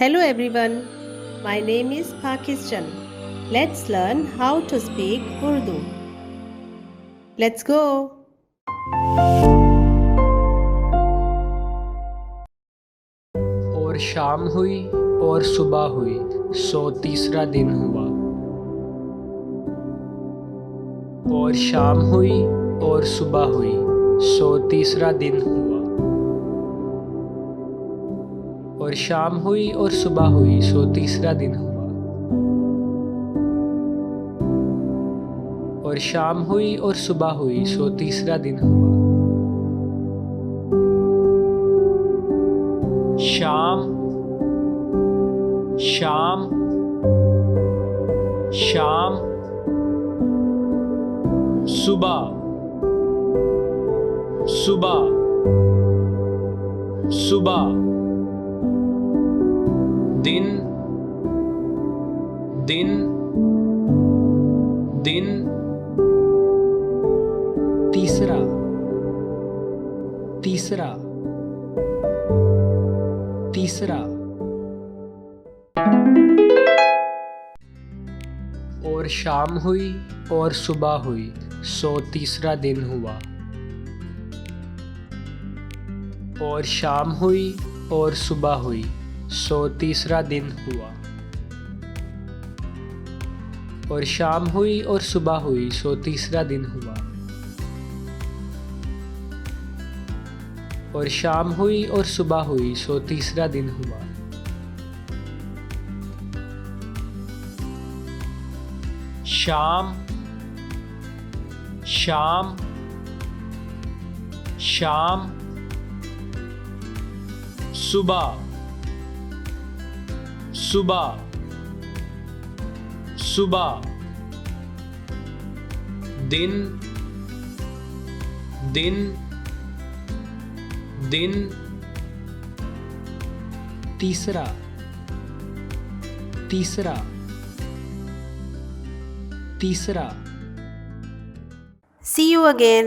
Hello everyone, my name is Pakistan. Let's learn how to speak Urdu. Let's go. और शाम हुई और सुबह हुई सो तीसरा दिन हुआ। और शाम हुई और सुबह हुई सो तीसरा दिन हुआ। और शाम हुई और सुबह हुई सो तीसरा दिन हुआ। और शाम हुई और सुबह हुई सो तीसरा दिन हुआ। शाम शाम शाम सुबह सुबह सुबह दिन दिन दिन तीसरा तीसरा तीसरा। और शाम हुई और सुबह हुई सो तीसरा दिन हुआ। और शाम हुई और सुबह हुई सो तीसरा दिन हुआ। और शाम हुई और सुबह हुई सो तीसरा दिन हुआ। और शाम हुई और सुबह हुई सो तीसरा दिन हुआ। शाम शाम शाम सुबह सुबह सुबह दिन दिन दिन तीसरा तीसरा तीसरा। See you again.